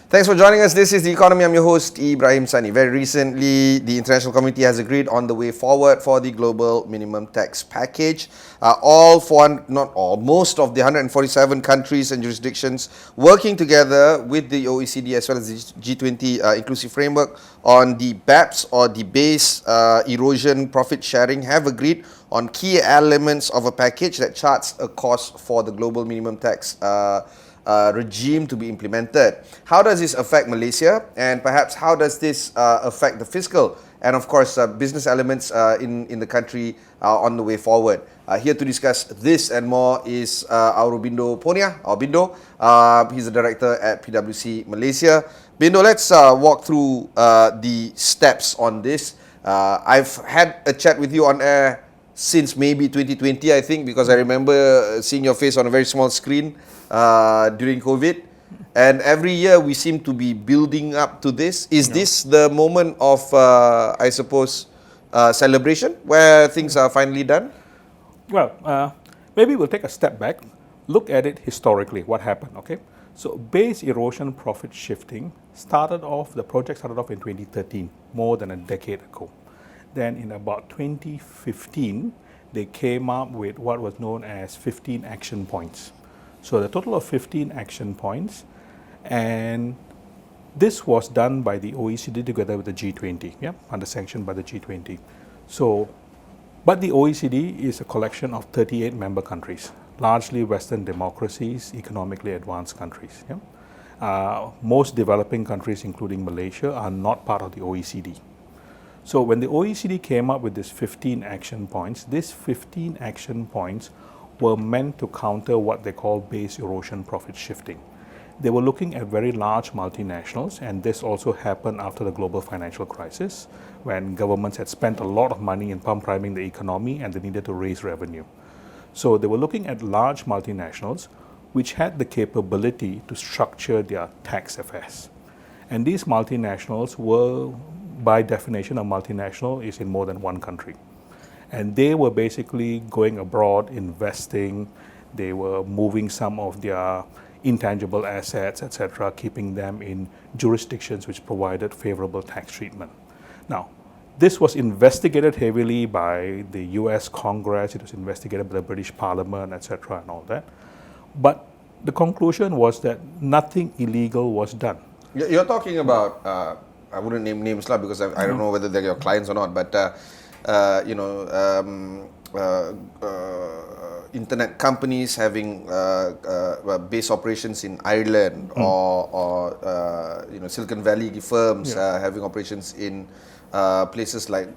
Thanks for joining us. This is The Economy. I'm your host, Ibrahim Sani. Very recently, the international community has agreed on the way forward for the global minimum tax package. Most of the 147 countries and jurisdictions working together with the OECD as well as the G20 Inclusive Framework on the BEPS or the base erosion profit sharing have agreed on key elements of a package that charts a course for the global minimum tax regime to be implemented. How does this affect Malaysia, and perhaps how does this affect the fiscal and of course business elements in the country on the way forward? Here to discuss this and more is Aurobindo Ponniah. Aurobindo, he's the director at PwC Malaysia. Bindo, let's walk through the steps on this. I've had a chat with you on air since maybe 2020, I think, because I remember seeing your face on a very small screen during COVID. And every year we seem to be building up to this. Is this the moment of, I suppose, celebration where things are finally done? Well, maybe we'll take a step back, look at it historically, what happened, okay? So base erosion profit shifting the project started off in 2013, more than a decade ago. Then in about 2015, they came up with what was known as 15 action points. So the total of 15 action points, and this was done by the OECD together with the G20, under sanction by the G20. So, but the OECD is a collection of 38 member countries, largely Western democracies, economically advanced countries. Most developing countries, including Malaysia, are not part of the OECD. So when the OECD came up with these 15 action points, these 15 action points were meant to counter what they call base erosion profit shifting. They were looking at very large multinationals, and this also happened after the global financial crisis, when governments had spent a lot of money in pump priming the economy and they needed to raise revenue. So they were looking at large multinationals which had the capability to structure their tax affairs. And these multinationals were, by definition, a multinational is in more than one country. And they were basically going abroad, investing, they were moving some of their intangible assets, etc., keeping them in jurisdictions which provided favorable tax treatment. Now, this was investigated heavily by the US Congress, it was investigated by the British Parliament, etc., and all that. But the conclusion was that nothing illegal was done. You're talking about, I wouldn't name names because I don't know whether they're your clients or not, but internet companies having base operations in Ireland, or Silicon Valley firms having operations in places like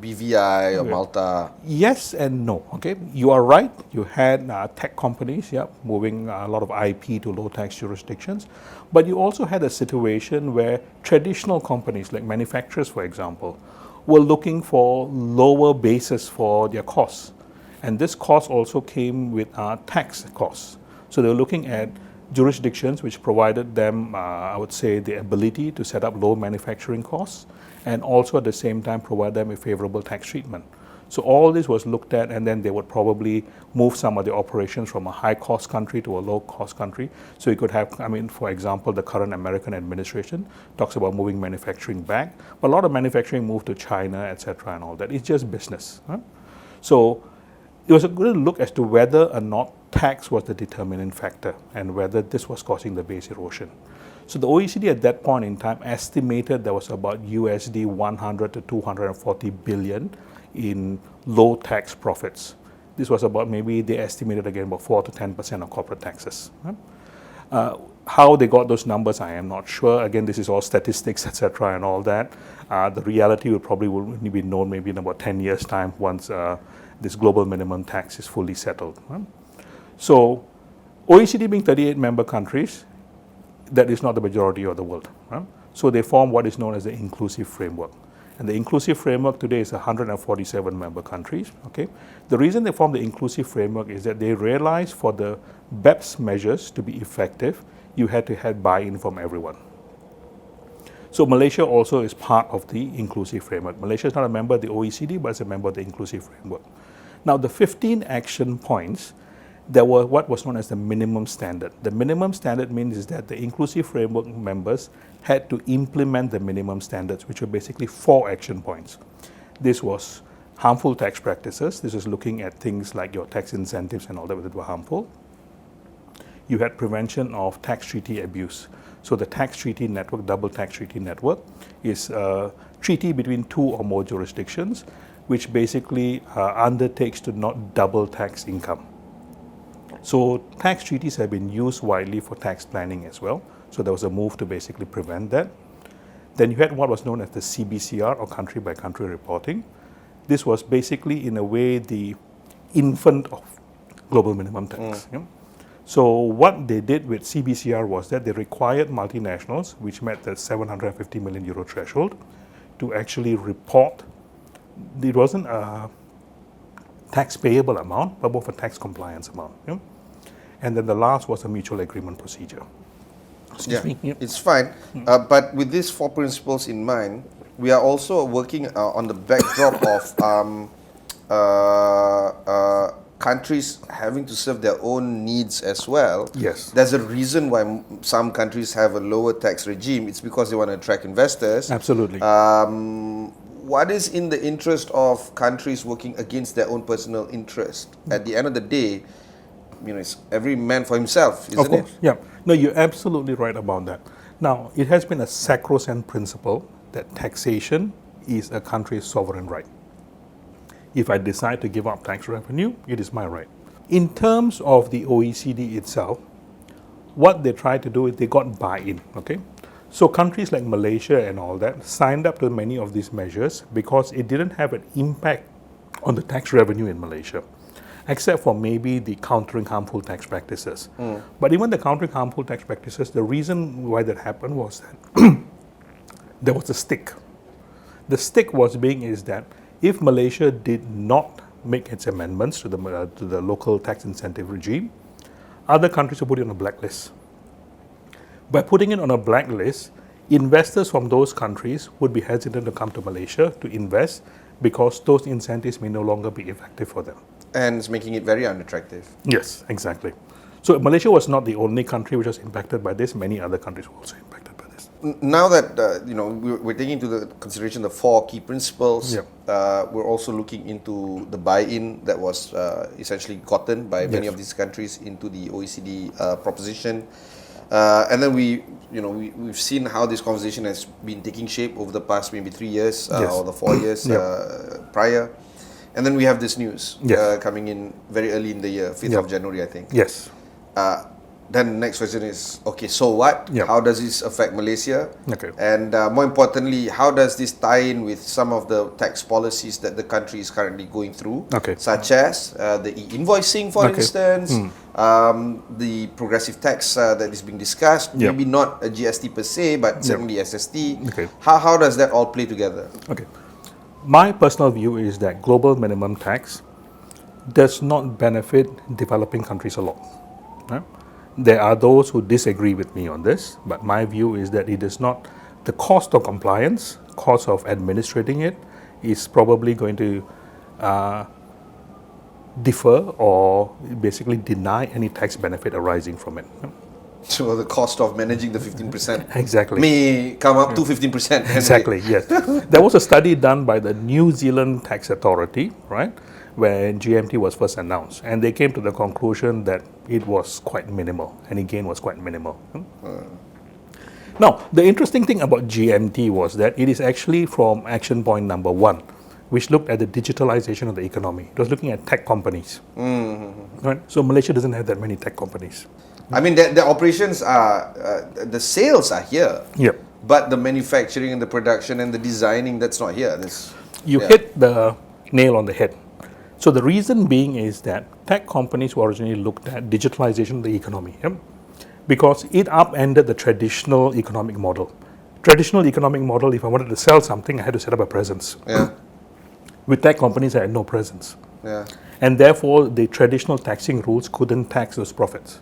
BVI or Malta. Yes and no. Okay, you are right. You had tech companies, moving a lot of IP to low tax jurisdictions, but you also had a situation where traditional companies like manufacturers, for example, were looking for lower bases for their costs. And this cost also came with tax costs. So they were looking at jurisdictions which provided them, I would say, the ability to set up low manufacturing costs, and also at the same time provide them a favorable tax treatment. So all this was looked at, and then they would probably move some of the operations from a high-cost country to a low-cost country. So you could have, for example, the current American administration talks about moving manufacturing back, but a lot of manufacturing moved to China, etc., and all that. It's just business. So it was a good look as to whether or not tax was the determining factor and whether this was causing the base erosion. So the OECD at that point in time estimated there was about USD 100 to 240 billion in low tax profits. This was about, maybe they estimated again about 4 to 10% of corporate taxes. How they got those numbers, I am not sure. Again, this is all statistics, etc., and all that. The reality will probably only be known maybe in about 10 years' time once this global minimum tax is fully settled. So, OECD being 38 member countries, that is not the majority of the world. So they form what is known as the Inclusive Framework. And the Inclusive Framework today is 147 member countries. Okay, the reason they formed the Inclusive Framework is that they realized for the BEPS measures to be effective, you had to have buy-in from everyone. So Malaysia also is part of the Inclusive Framework. Malaysia is not a member of the OECD, but it's a member of the Inclusive Framework. Now the 15 action points, there were what was known as the minimum standard. The minimum standard means is that the Inclusive Framework members had to implement the minimum standards, which were basically 4 action points. This was harmful tax practices. This was looking at things like your tax incentives and all that were harmful. You had prevention of tax treaty abuse. So the tax treaty network, double tax treaty network, is a treaty between 2 or more jurisdictions, which basically undertakes to not double tax income. So tax treaties have been used widely for tax planning as well. So there was a move to basically prevent that. Then you had what was known as the CBCR, or country by country reporting. This was basically, in a way, the infant of global minimum tax. Yeah? So what they did with CBCR was that they required multinationals, which met the 750 million euro threshold, to actually report. It wasn't a tax payable amount, but both a tax compliance amount. Yeah? And then the last was a mutual agreement procedure. Excuse me. Yep. It's fine. But with these 4 principles in mind, we are also working on the backdrop of countries having to serve their own needs as well. Yes. There's a reason why some countries have a lower tax regime. It's because they want to attract investors. Absolutely. What is in the interest of countries working against their own personal interest? At the end of the day, it's every man for himself, isn't Of course, it? yeah. No, you're absolutely right about that. Now, it has been a sacrosanct principle that taxation is a country's sovereign right. If I decide to give up tax revenue, it is my right. In terms of the OECD itself, what they tried to do is they got buy-in, okay? So countries like Malaysia and all that signed up to many of these measures because it didn't have an impact on the tax revenue in Malaysia, except for maybe the countering harmful tax practices. But even the countering harmful tax practices, the reason why that happened was that there was a stick. The stick was being is that if Malaysia did not make its amendments to the local tax incentive regime, other countries would put it on a blacklist. By putting it on a blacklist, investors from those countries would be hesitant to come to Malaysia to invest because those incentives may no longer be effective for them. And it's making it very unattractive. Yes, exactly. So Malaysia was not the only country which was impacted by this. Many other countries were also impacted by this. Now that we're taking into the consideration the 4 key principles, Yep. we're also looking into the buy-in that was essentially gotten by many Yes. of these countries into the OECD proposition, and then we've seen how this conversation has been taking shape over the past maybe 3 years Yes. or the 4 years prior, and then we have this news Yes. coming in very early in the year, 5th Yep. of January, I think. Yes. Then the next question is, okay, so what? Yep. How does this affect Malaysia? Okay. And more importantly, how does this tie in with some of the tax policies that the country is currently going through? Okay. Such as the e-invoicing, for Okay. instance, the progressive tax that is being discussed, Yep. maybe not a GST per se, but certainly SST. Okay. How does that all play together? Okay. My personal view is that global minimum tax does not benefit developing countries a lot. Right? There are those who disagree with me on this, but my view is that it is not the cost of compliance, cost of administrating it is probably going to differ or basically deny any tax benefit arising from it. So the cost of managing the 15% Exactly. may come up to 15%. anyway. Exactly, yes. There was a study done by the New Zealand Tax Authority, right, when GMT was first announced, and they came to the conclusion that it was quite minimal, any gain was quite minimal. Now, the interesting thing about GMT was that it is actually from action point number 1, which looked at the digitalisation of the economy. It was looking at tech companies. Right? So Malaysia doesn't have that many tech companies. I mean, the operations are, the sales are here. Yep. But the manufacturing and the production and the designing, that's not here. You hit the nail on the head. So the reason being is that tech companies were originally looked at digitalization of the economy, because it upended the traditional economic model. Traditional economic model, if I wanted to sell something, I had to set up a presence. Yeah. With tech companies, I had no presence. Yeah. And therefore, the traditional taxing rules couldn't tax those profits.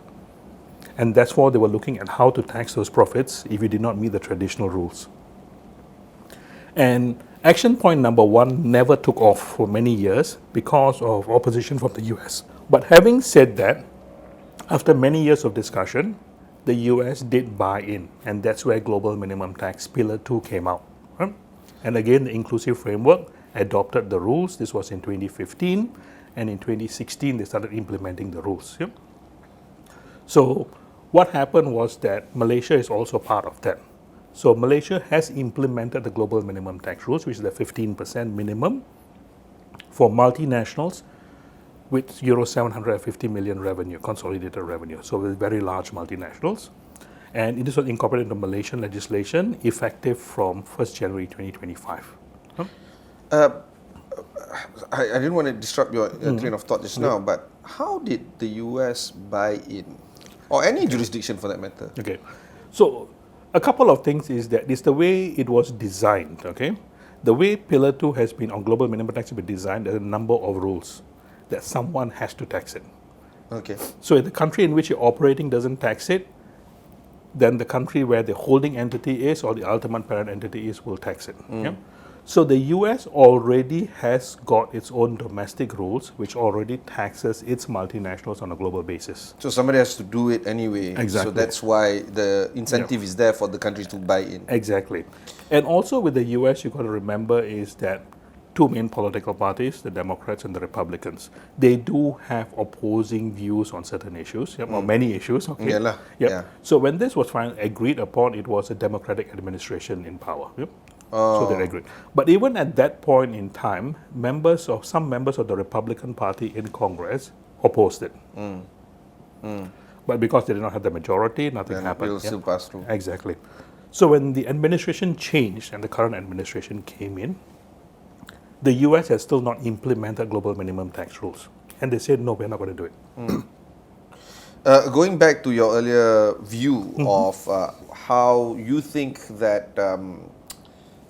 And that's why they were looking at how to tax those profits if you did not meet the traditional rules. And action point number 1 never took off for many years because of opposition from the US. But having said that, After many years of discussion, the US did buy in, and that's where global minimum tax Pillar 2 came out. Right? And again, the inclusive framework adopted the rules. This was in 2015, and in 2016 they started implementing the rules. Yep. So what happened was that Malaysia is also part of that. So Malaysia has implemented the global minimum tax rules, which is the 15% minimum for multinationals with Euro 750 million revenue, consolidated revenue, so with very large multinationals. And it is incorporated into Malaysian legislation effective from 1st January 2025. I didn't want to disrupt your train of thought just now, but how did the US buy in? Or any jurisdiction for that matter? Okay, so a couple of things is that it's the way it was designed, okay? The way Pillar 2 has been on global minimum tax has been designed, there's a number of rules that someone has to tax it. Okay. So if the country in which you're operating doesn't tax it, then the country where the holding entity is or the ultimate parent entity is will tax it. Yeah? So the US already has got its own domestic rules which already taxes its multinationals on a global basis. So somebody has to do it anyway. Exactly. So that's why the incentive is there for the countries to buy in. Exactly. And also with the US, you've got to remember is that two main political parties, the Democrats and the Republicans, they do have opposing views on certain issues, or many issues. Okay? Yalah, Yep. yeah. So when this was finally agreed upon, it was a Democratic administration in power. Yep. So they agreed. But even at that point in time, some members of the Republican Party in Congress opposed it. But because they did not have the majority, nothing Then it happened. will still pass through. Exactly. So when the administration changed and the current administration came in, the US has still not implemented global minimum tax rules. And they said, no, we're not going to do it. Going back to your earlier view of how you think that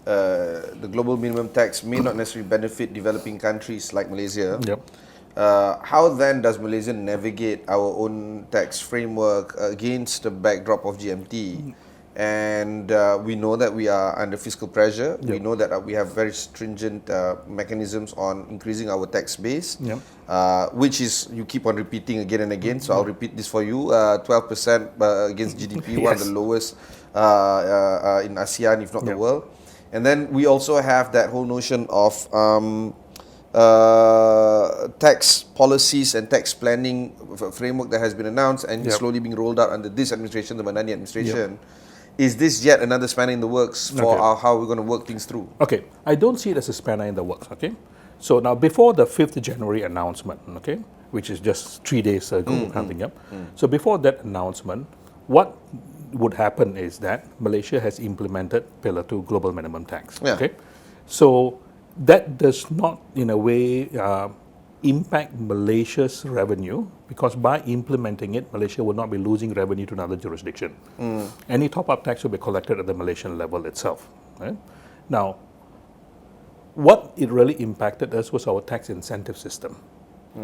the global minimum tax may not necessarily benefit developing countries like Malaysia, Yep. how then does Malaysia navigate our own tax framework against the backdrop of GMT? And we know that we are under fiscal pressure. We know that we have very stringent mechanisms on increasing our tax base, which is, you keep on repeating again and again. So I'll repeat this for you, 12% against GDP, one of the lowest in ASEAN, if not the world. And then we also have that whole notion of tax policies and tax planning framework that has been announced and slowly being rolled out under this administration, the Madani administration. Is this yet another spanner in the works for how we're going to work things through? Okay, I don't see it as a spanner in the works, okay? So now before the 5th January announcement, okay, which is just 3 days ago, counting up. So before that announcement, what would happen is that Malaysia has implemented Pillar 2 global minimum tax, okay? So that does not, in a way, impact Malaysia's revenue, because by implementing it, Malaysia will not be losing revenue to another jurisdiction. Any top-up tax will be collected at the Malaysian level itself. Right? Now, what it really impacted us was our tax incentive system.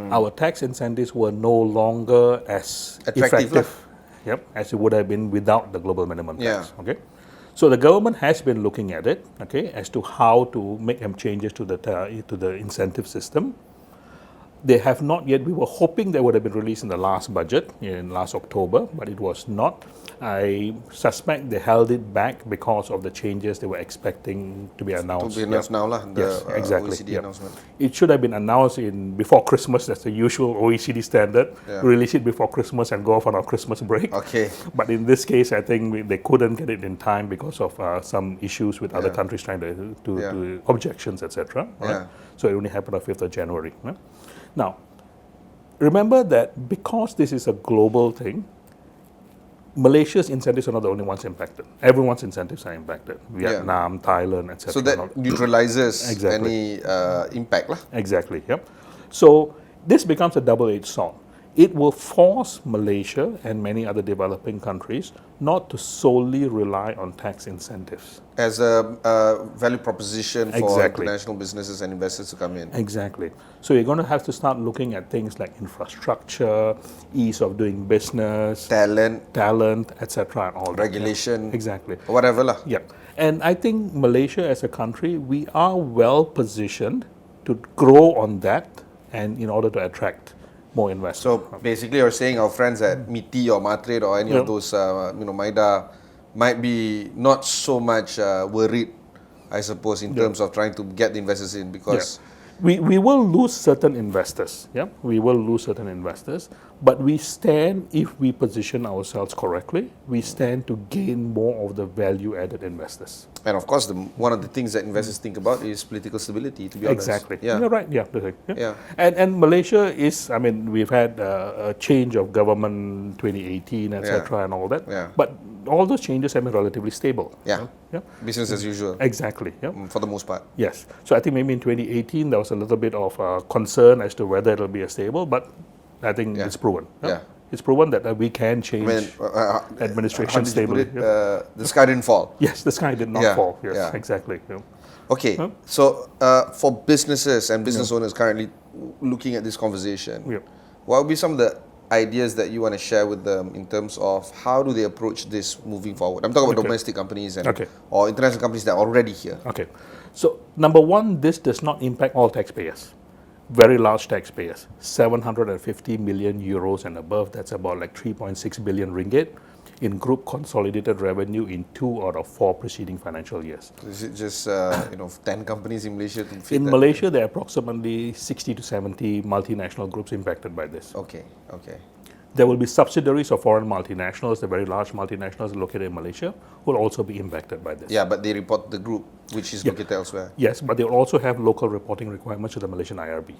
Our tax incentives were no longer as effective as it would have been without the global minimum tax. Okay? So the government has been looking at it, okay, as to how to make changes to the incentive system. They have not yet. We were hoping they would have been released in the last budget in last October, but it was not. I suspect they held it back because of the changes they were expecting to be announced. To be announced now, the exactly. OECD announcement. It should have been announced before Christmas. That's the usual OECD standard. Release it before Christmas and go off on our Christmas break. Okay. But in this case, I think they couldn't get it in time because of some issues with other countries trying to objections, etc. Right? So it only happened on 5th of January. Right? Now, remember that because this is a global thing, Malaysia's incentives are not the only ones impacted. Everyone's incentives are impacted. Vietnam, Thailand, etc. So that neutralizes any impact. Exactly, yep. So this becomes a double-edged sword. It will force Malaysia and many other developing countries not to solely rely on tax incentives. As a value proposition for international businesses and investors to come in. Exactly. So you're going to have to start looking at things like infrastructure, ease of doing business, talent, etc. and all regulation. That. Exactly. Whatever lah. Yeah. And I think Malaysia as a country, we are well positioned to grow on that and in order to attract more investment. So basically, you're saying our friends at MITI or Matrade or any of those, MIDA, might be not so much worried, I suppose, in terms of trying to get the investors in, because we will lose certain investors. Yeah, we will lose certain investors, but we stand, if we position ourselves correctly, we stand to gain more of the value-added investors. and of course, one of the things that investors think about is political stability, to be honest. Exactly. Yeah. You're right. Yeah. That's right. Yeah. And Malaysia is, I mean, we've had a change of government 2018, etc., and all that. Yeah. But all those changes have been relatively stable. Yeah. Yeah. Business as usual, Exactly. Yeah. for the most part. Yes. So I think maybe in 2018 there was a little bit of concern as to whether it'll be a stable, but I think it's proven. Yeah. It's proven that we can change administration how did you put stably. it? The sky didn't fall. Yes, the sky did not fall. Yes, exactly. Yeah. Okay, so for businesses and business owners currently looking at this conversation, what would be some of the ideas that you want to share with them in terms of how do they approach this moving forward? I'm talking about domestic companies and or international companies that are already here. Okay, so number one, this does not impact all taxpayers. Very large taxpayers, 750 million euros and above, that's about like 3.6 billion ringgit in group consolidated revenue in 2 out of 4 preceding financial years. Is it just 10 companies in Malaysia to fit In that? Malaysia, there are approximately 60 to 70 multinational groups impacted by this. Okay. There will be subsidiaries of foreign multinationals, the very large multinationals located in Malaysia, will also be impacted by this. Yeah, but they report the group, which is located elsewhere. Yes, but they will also have local reporting requirements to the Malaysian IRB.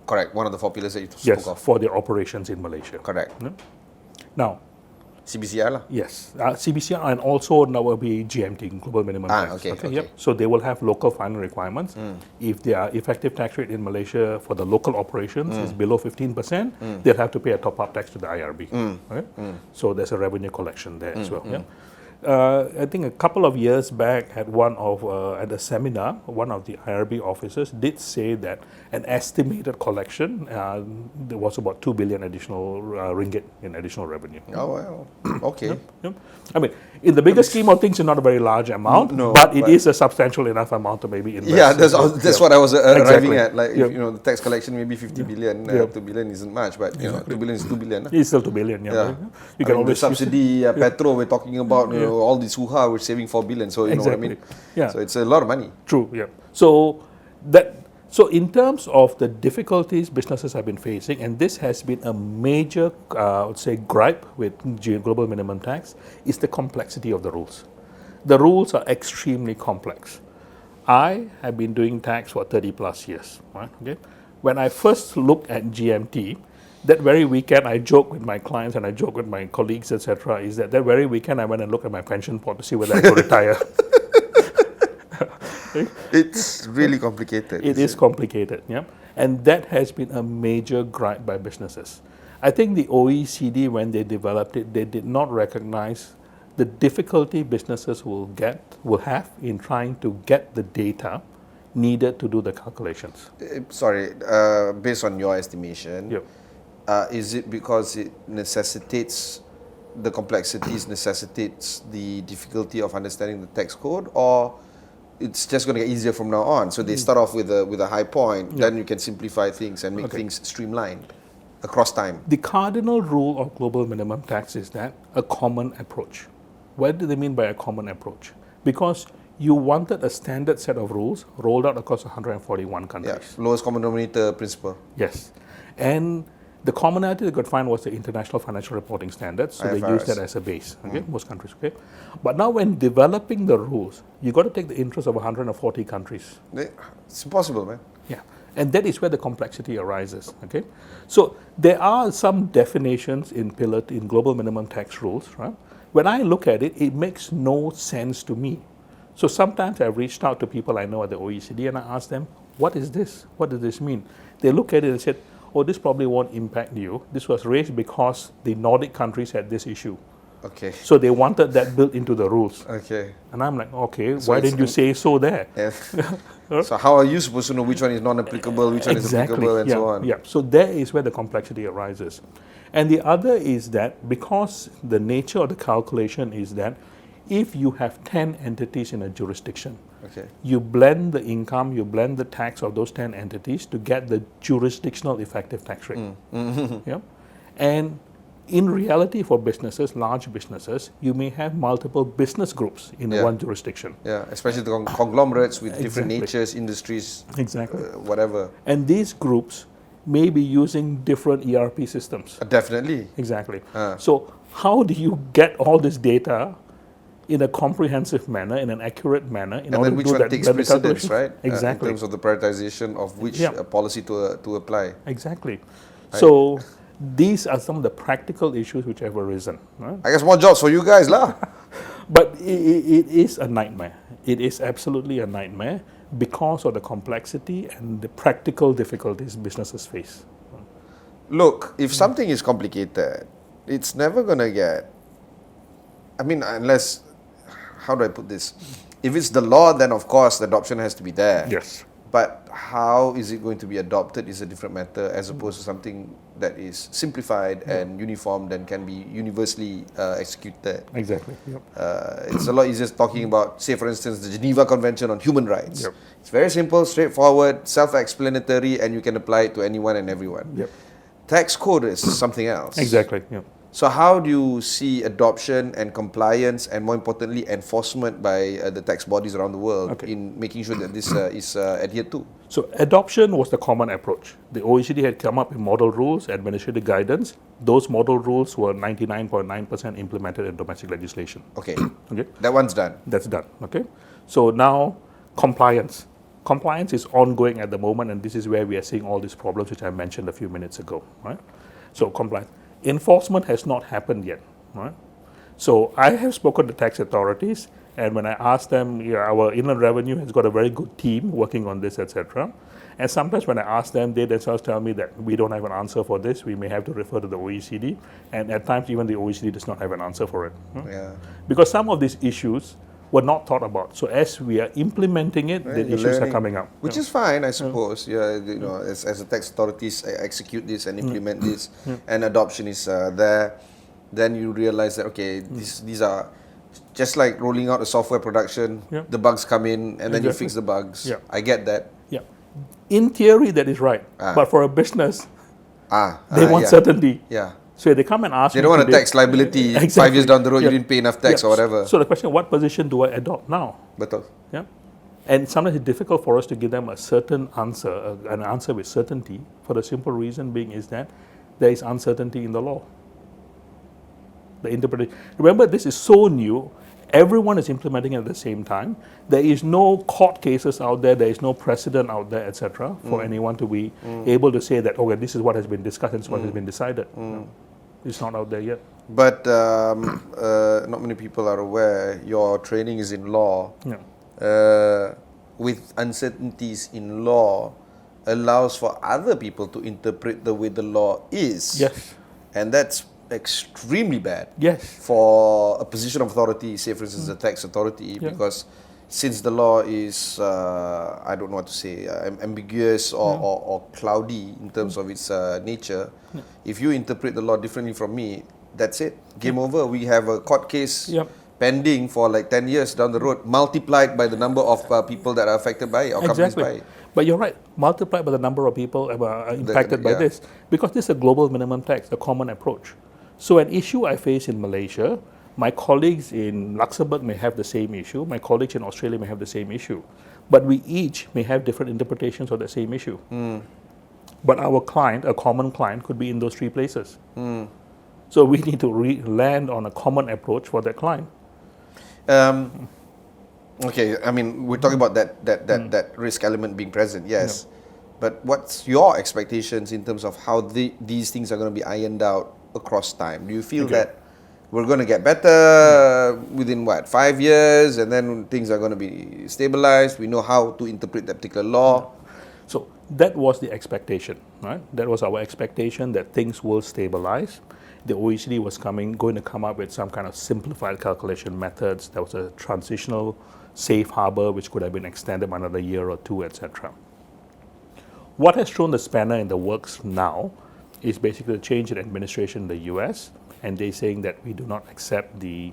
Correct. One of the 4 pillars that you spoke of. For their operations in Malaysia. Correct. Now, CBCR lah. yes, CBCR, and also now will be GMT, Global Minimum Tax. Okay. Yep. So they will have local filing requirements. If their effective tax rate in Malaysia for the local operations is below 15%, they'll have to pay a top-up tax to the IRB. Okay? So there's a revenue collection there as well. Yeah. I think a couple of years back at at a seminar, one of the IRB officers did say that an estimated collection there was about 2 billion additional ringgit in additional revenue. Oh, well. Okay. I mean, in the bigger scheme of things, it's not a very large amount, but it is a substantial enough amount to maybe invest. Yeah, that's what I was arriving at. Like, if, the tax collection maybe 50 billion, 2 billion isn't much, but 2 billion is 2 billion. It's still 2 billion, You can always the subsidy, petrol, we're talking about, all this hoo-ha, we're saving 4 billion. So, you know what I mean? Yeah. So, it's a lot of money. True, yeah. So in terms of the difficulties businesses have been facing, and this has been a major, I would say, gripe with global minimum tax, is the complexity of the rules. The rules are extremely complex. I have been doing tax for 30 plus years. Right? Okay? When I first looked at GMT, that very weekend I joke with my clients and I joke with my colleagues, etc., is that very weekend I went and looked at my pension pot to see whether I could retire. It's really complicated. It is complicated, and that has been a major gripe by businesses. I think the OECD, when they developed it, they did not recognize the difficulty businesses will have in trying to get the data needed to do the calculations. Based on your estimation, is it because it necessitates the complexities, necessitates the difficulty of understanding the tax code, or it's just going to get easier from now on? So they start off with a high point, then you can simplify things and make things streamlined across time. The cardinal rule of global minimum tax is that a common approach. What do they mean by a common approach? Because you wanted a standard set of rules rolled out across 141 countries. Lowest common denominator principle. Yes. And the commonality they could find was the International Financial Reporting Standards, so IFRS. they used that as a base, most countries, But now when developing the rules, you got to take the interest of 140 countries. It's impossible, man. Yeah, and that is where the complexity arises, So there are some definitions in global minimum tax rules, right? When I look at it, it makes no sense to me. So sometimes I've reached out to people I know at the OECD and I ask them, what is this? What does this mean? They look at it and said, oh, this probably won't impact you. This was raised because the Nordic countries had this issue. Okay. So they wanted that built into the rules. Okay. And I'm like, okay, so why didn't you say so there? Yes. So how are you supposed to know which one is non-applicable, which one is applicable, and so on? Yeah, so there is where the complexity arises. And the other is that because the nature of the calculation is that if you have 10 entities in a jurisdiction, Okay. You blend the income, you blend the tax of those 10 entities to get the jurisdictional effective tax rate. Yeah? And in reality, for businesses, large businesses, you may have multiple business groups in Yeah. one jurisdiction. Yeah, especially the conglomerates with different Exactly. natures, industries, Exactly. whatever. And these groups may be using different ERP systems. Definitely. Exactly. So how do you get all this data in a comprehensive manner, in an accurate manner, in And order then to which do one that takes blended precedence, calculation? right? Exactly. In terms of the prioritization of which Yeah. policy to apply. Exactly. So these are some of the practical issues which have arisen. Right? I guess more jobs for you guys, lah. But it is a nightmare. It is absolutely a nightmare because of the complexity and the practical difficulties businesses face. Look, if something is complicated, it's never going to get, I mean, unless, how do I put this? If it's the law, then of course the adoption has to be there. Yes. But how is it going to be adopted is a different matter, as opposed to something that is simplified and uniformed and can be universally executed. Exactly. Yep. It's a lot easier talking about, say for instance, the Geneva Convention on Human Rights. Yep. It's very simple, straightforward, self-explanatory, and you can apply it to anyone and everyone. Yep. Tax code is something else. Exactly. Yep. So how do you see adoption and compliance, and more importantly, enforcement by the tax bodies around the world in making sure that this is adhered to? So adoption was the common approach. The OECD had come up with model rules, administrative guidance. Those model rules were 99.9% implemented in domestic legislation. Okay, Okay, that one's done. that's done. Okay, so now compliance. Compliance is ongoing at the moment, and this is where we are seeing all these problems which I mentioned a few minutes ago. Right. So compliance. Enforcement has not happened yet. Right. So I have spoken to tax authorities, and when I ask them, our Inland Revenue has got a very good team working on this, etc. And sometimes when I ask them, they themselves tell me that we don't have an answer for this. We may have to refer to the OECD, and at times even the OECD does not have an answer for it. Yeah. Because some of these issues were not thought about. So as we are implementing it, the You're issues are learning, coming up. which is fine, I suppose. Yeah, you know, as the tax authorities execute this and implement this, and adoption is there, then you realize that okay, these are just like rolling out a software production. The bugs come in, and then you fix the bugs. Yeah. I get that. Yeah. In theory, that is right. But for a business, they want certainty. Yeah. So they come and ask They me don't want a today- tax liability. Exactly. 5 years down the road, Yeah. you didn't pay enough tax or whatever. So the question, what position do I adopt now? Betul. Yeah. And sometimes it's difficult for us to give them a certain answer, an answer with certainty, for the simple reason being is that there is uncertainty in the law. The interpretation. Remember, this is so new. Everyone is implementing it at the same time. There is no court cases out there. There is no precedent out there, etc., for anyone to be able to say that, okay, this is what has been discussed and this is what has been decided. No, it's not out there yet. But not many people are aware your training is in law. Yeah. With uncertainties in law allows for other people to interpret the way the law is. Yes. And that's extremely bad. Yes. For a position of authority, say for instance the tax authority, because since the law is, I don't know what to say, ambiguous or cloudy in terms of its nature, if you interpret the law differently from me, that's it. Game over. We have a court case pending for like 10 years down the road, multiplied by the number of people that are affected by it or companies by it. But you're right, multiplied by the number of people impacted by this, because this is a global minimum tax, the common approach. So an issue I face in Malaysia, my colleagues in Luxembourg may have the same issue, my colleagues in Australia may have the same issue, but we each may have different interpretations of the same issue. But our client, a common client, could be in those three places. So we need to land on a common approach for that client. Okay, I mean, we're talking about that risk element being present, yes. But what's your expectations in terms of how these things are going to be ironed out across time? Do you feel that we're going to get better within 5 years, and then things are going to be stabilized? We know how to interpret that particular law. So that was the expectation, right? That was our expectation that things will stabilize. The OECD was going to come up with some kind of simplified calculation methods. There was a transitional safe harbor which could have been extended by another year or two, etc. What has thrown the spanner in the works now is basically a change in administration in the US, and they're saying that we do not accept the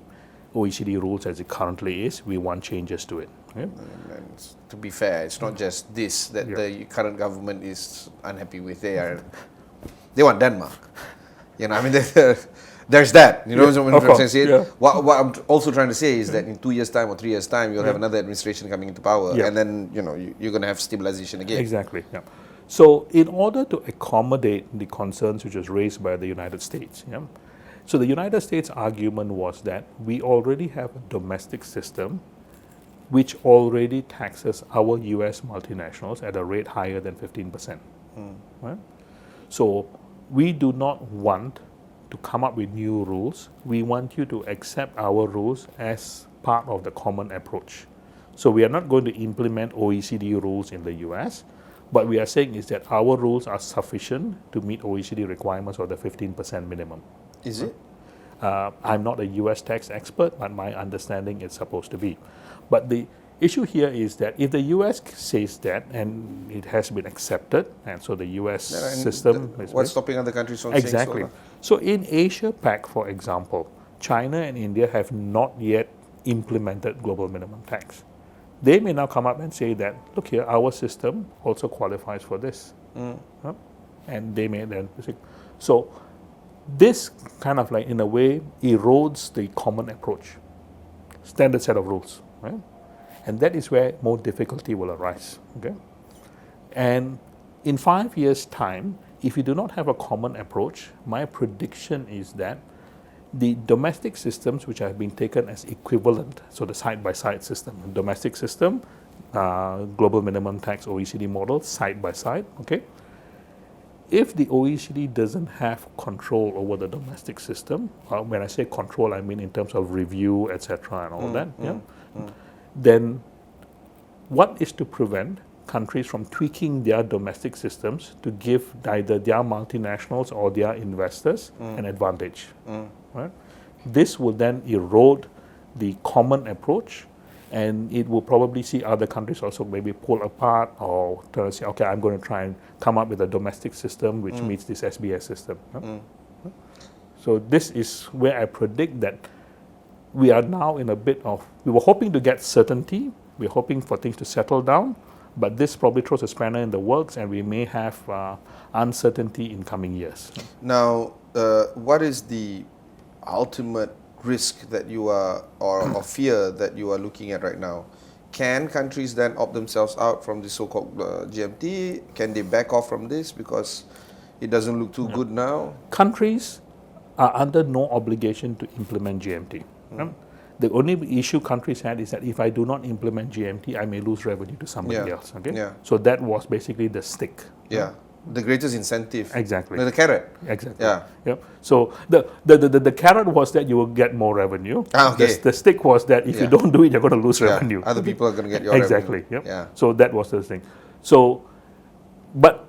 OECD rules as it currently is. We want changes to it. Okay? And to be fair, it's not just this that the current government is unhappy with. They want Denmark. You know, I mean, there's that. You know what I'm trying to say? What I'm also trying to say is that in 2 years' time or 3 years' time, you'll have another administration coming into power, and then you're going to have stabilization again. Exactly. Yeah. So, in order to accommodate the concerns which was raised by the United States, so the United States argument was that we already have a domestic system which already taxes our US multinationals at a rate higher than 15%. Right? So, we do not want to come up with new rules. We want you to accept our rules as part of the common approach. So, we are not going to implement OECD rules in the US. But we are saying is that our rules are sufficient to meet OECD requirements of the 15% minimum. Is it? I'm not a US tax expert, but my understanding it's supposed to be. But the issue here is that if the US says that and it has been accepted, and so the US system is what's stopping other countries from exactly. saying so? So in Asia Pac, for example, China and India have not yet implemented global minimum tax. They may now come up and say that, look here, our system also qualifies for this. And they may then say, so this kind of like in a way erodes the common approach, standard set of rules, right? And that is where more difficulty will arise, okay? And in 5 years' time, if you do not have a common approach, my prediction is that the domestic systems which have been taken as equivalent, so the side-by-side system, domestic system, global minimum tax OECD model, side by side, okay? If the OECD doesn't have control over the domestic system, when I say control, I mean in terms of review, etc., and all that, then what is to prevent countries from tweaking their domestic systems to give either their multinationals or their investors an advantage? Right? This will then erode the common approach, and it will probably see other countries also maybe pull apart or try to say, okay, I'm going to try and come up with a domestic system which meets this SBS system. So this is where I predict that we are now in a bit of, we were hoping to get certainty, we're hoping for things to settle down, but this probably throws a spanner in the works, and we may have uncertainty in coming years. Now, what is the ultimate risk that you are, or fear that you are looking at right now? Can countries then opt themselves out from the so-called GMT? Can they back off from this because it doesn't look too good now? Countries are under no obligation to implement GMT. The only issue countries had is that if I do not implement GMT, I may lose revenue to somebody else. Okay, so that was basically the stick. The greatest incentive. Exactly. No, the carrot. Exactly. So the carrot was that you will get more revenue. The stick was that if you don't do it, you're going to lose revenue. Other people are going to get your revenue. Exactly. So that was the thing. So, but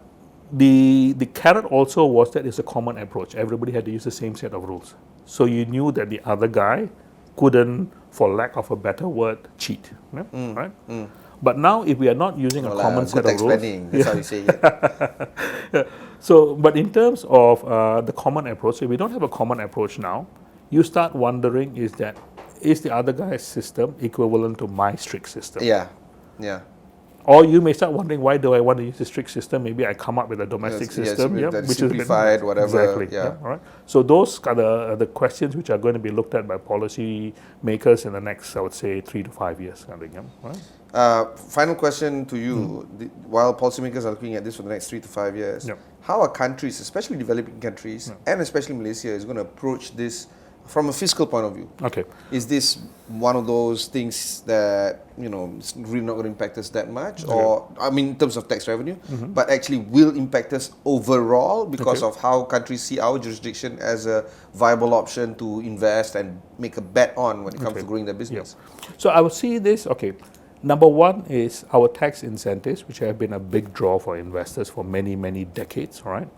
the carrot also was that it's a common approach. Everybody had to use the same set of rules. So you knew that the other guy couldn't, for lack of a better word, cheat. Right? But now, if we are not using a common set of rules, that's how you say it. So, but in terms of the common approach, if we don't have a common approach now, you start wondering: is the other guy's system equivalent to my strict system? Or you may start wondering, why do I want to use a strict system? Maybe I come up with a domestic system, which simplified, is whatever. Exactly. All right. So those are the questions which are going to be looked at by policy makers in the next, I would say, 3 to 5 years. Right? Final question to you: while policymakers are looking at this for the next 3 to 5 years, how are countries, especially developing countries, and especially Malaysia, is going to approach this from a fiscal point of view? Okay. Is this one of those things that, it's really not going to impact us that much? Or, I mean, in terms of tax revenue, but actually will impact us overall because of how countries see our jurisdiction as a viable option to invest and make a bet on when it comes to growing their business? So I would see this, number one is our tax incentives, which have been a big draw for investors for many, many decades, right?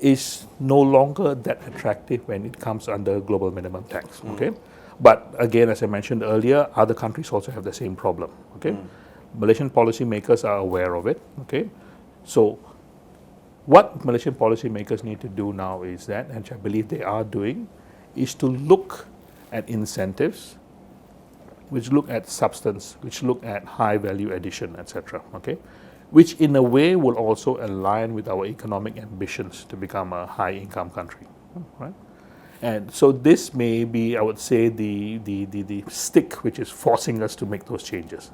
Is no longer that attractive when it comes under global minimum tax. But again, as I mentioned earlier, other countries also have the same problem. Malaysian policymakers are aware of it. So what Malaysian policymakers need to do now is that, and which I believe they are doing, is to look at incentives which look at substance, which look at high value addition, etc. Okay, which in a way will also align with our economic ambitions to become a high income country, right? And so this may be, I would say, the stick which is forcing us to make those changes.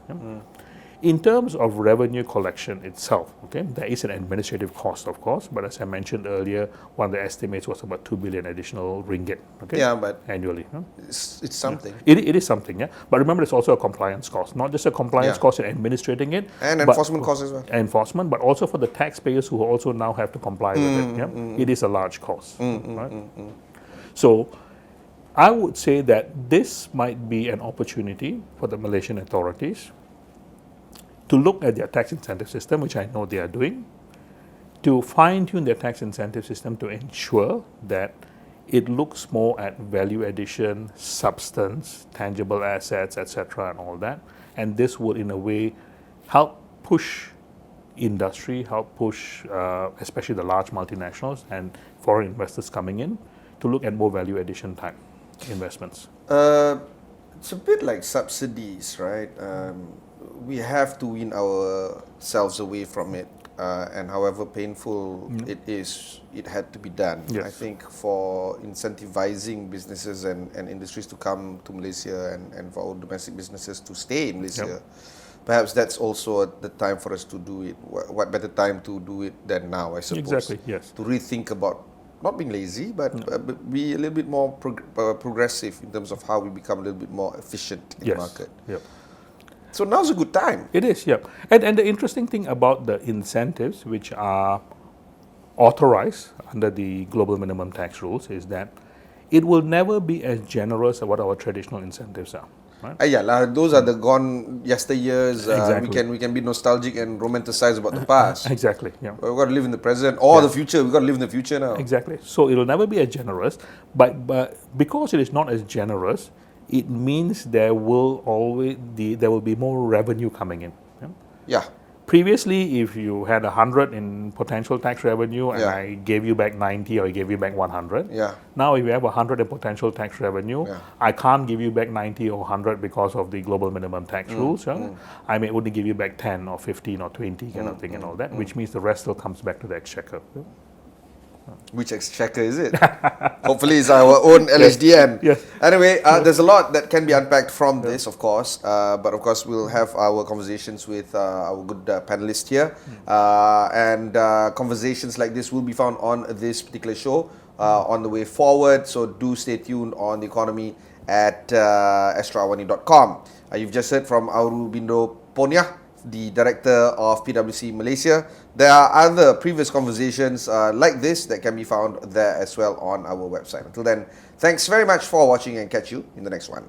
In terms of revenue collection itself, okay, there is an administrative cost, of course, but as I mentioned earlier, one of the estimates was about 2 billion additional ringgit, okay, Yeah, but annually. it's something. It is something, yeah. But remember, there's also a compliance cost, not just a compliance Yeah. cost in administrating it, And but enforcement costs as well. enforcement, but also for the taxpayers who also now have to comply with it. Yeah, it is a large cost, right? So, I would say that this might be an opportunity for the Malaysian authorities to look at their tax incentive system, which I know they are doing, to fine-tune their tax incentive system to ensure that it looks more at value addition, substance, tangible assets, etc., and all that. And this would, in a way, help push industry, help push especially the large multinationals and foreign investors coming in to look at more value addition type investments. It's a bit like subsidies, right? We have to win ourselves away from it, and however painful it is, it had to be done. Yes. I think for incentivizing businesses and industries to come to Malaysia and for our domestic businesses to stay in Malaysia, perhaps that's also the time for us to do it. What better time to do it than now, I suppose? Exactly, yes. To rethink about not being lazy, but be a little bit more progressive in terms of how we become a little bit more efficient in the market. Yep. So now's a good time. It is, yeah. And the interesting thing about the incentives which are authorized under the global minimum tax rules is that it will never be as generous as what our traditional incentives are. Right? Yeah, those are the gone yesteryears. Exactly. We can be nostalgic and romanticize about the past. Exactly, yeah. We've got to live in the present or the future. We've got to live in the future now. Exactly. So it will never be as generous, but because it is not as generous, it means there will be more revenue coming in. Yeah. Previously, if you had 100 in potential tax revenue and I gave you back 90 or I gave you back 100, now if you have 100 in potential tax revenue, I can't give you back 90 or 100 because of the global minimum tax rules. I may only give you back 10 or 15 or 20 kind of thing and all that, which means the rest still comes back to the exchequer. Which exchequer is it? Hopefully it's our own LHDN. Yes. Anyway, there's a lot that can be unpacked from this, of course. But of course, we'll have our conversations with our good panelists here. And conversations like this will be found on this particular show on the way forward. So do stay tuned on the economy at astroawani.com. You've just heard from Aurobindo Ponniah, the director of PwC Malaysia. There are other previous conversations like this that can be found there as well on our website. Until then, thanks very much for watching and catch you in the next one.